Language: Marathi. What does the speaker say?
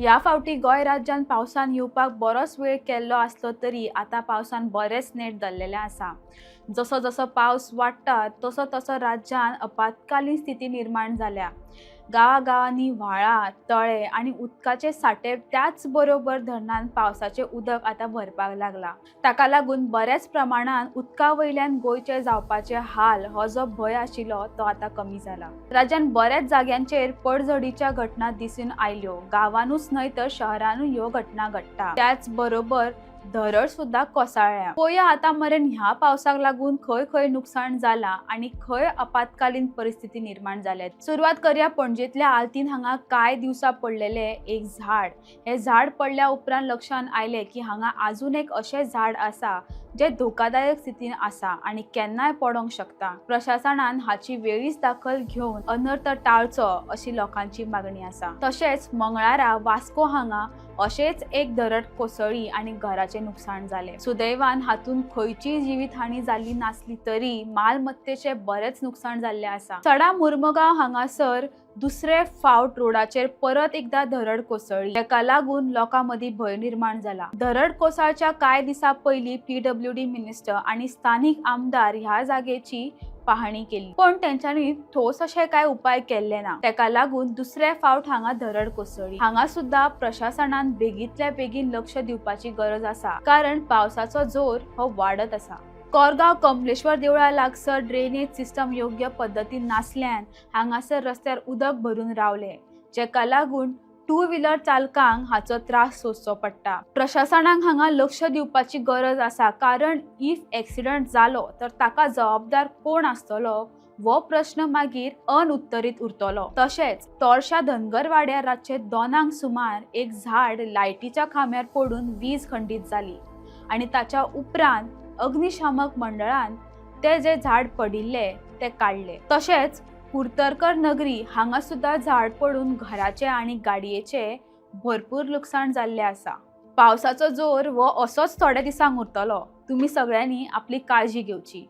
ह्या फावटी गोंय राज्यात पावसान येवपाक बरोच वेळ केल्लो आसलो तरी आता पावसान बरेच नेट धरलेले आसा। जसो जसो पावस वाडटा तसो तसो राज्यात आपत्कालीन स्थिती निर्माण जाल्या। गांवांनी व्हाळां, तळे आणि उदकाचे साठे त्याच बरोबर धरणान पावसाचे उदक आता भरपाक लागला। ताका लागून बऱ्याच प्रमाणात उदका वयल्यान गोंयचे जावपाचे हाल हो जो भंय आशिल्लो तो आता कमी जाला। राज्यात बऱ्याच जाग्यांचेर पडझडीच्या घटना दिसून आयल्यो। गांवांनूच न्हय तर शहरांनूय ह्यो घटना घडटा। त्याच बरोबर धरड सुद्धा कोसळ्ळ्या। पळोवया आता मरेन ह्या पावसाक लागून खंय खंय नुकसाण जाला आणि खंय आपत्कालीन परिस्थिती निर्माण जाल्या। सुरुवात करूया पणजेतल्या आल्तीन हांगा कांय दिवसा पडलेले एक झाड। हे झाड पडल्या उपरांत लक्षात आयले की हांगा अजून एक अशें झाड आसा जे धोकादायक स्थितीन आसा आणि केन्नाय पडोंक शकता। प्रशासनान हाची वेळीच दखल घेवन अनर्थ टाळचो अशी लोकांची मागणी आसा। तशेंच मंगळारा वास्को हांगा अशेच एक धरड कोसळ्ळी आणि घराचे नुकसाण जाले। सुदैवान हातून खंयचीय जीवितहानी जाल्ली नासली तरी मालमत्तेचे बरेच नुकसाण जाल्ले आसा। सडा मुर्मगांव हांगासर दुसरे फावट रोडाचेर परत एकदा धरड कोसळ्ळी। ताका लागून लोकांमदी भय निर्माण जाला। धरड कोसळच्या कांय दिसा पयलीं PWD मिनिस्टर आणि स्थानिक आमदार ह्या जागेची पाहणी केली, पण तेंच्यांनी ठोस अशे काय उपाय केल्ले ना। ताका लागून दुसरे फावट हांगा धरड कोसळ्ळी। हांगा सुद्धा प्रशासनान बेगीतल्या बेगीन लक्ष दिवपाची गरज आसा, कारण पावसाचो जोर हो वाडत आसा। कोरगांव कमलेश्वर देवळा लागसर ड्रेनेज सिस्टम योग्य पद्धतीन नासल्यान हांगासर रस्त्यार उदक भरून रावले, जेका लागून टू व्हीलर चालकांक हाचो त्रास सोंसचो पडटा। प्रशासनाक हांगा लक्ष दिवपाची गरज आसा, कारण इफ ॲक्सिडंट जालो तर ताका जबाबदार कोण आसतलो वो प्रश्न मागीर अनउत्तरीत उरतलो। तशेंच तोरशा धनगर वाड्यार रातचे 2 सुमार एक झाड लायटीच्या खांब्यार पडून वीज खंडीत जाली आणि ताच्या उपरांत अग्निशामक मंडळान ते जे झाड पडिल्ले ते काढले। तशेंच कुर्तरकर नगरी हांगा सुद्धा झाड पडून घराचे आणि गाडयेचे भरपूर नुकसाण जाल्ले आसा। पावसाचो जोर वो असोच थोड्या दिसांक उरतलो। तुम्ही सगळ्यांनी आपली काळजी घेवची।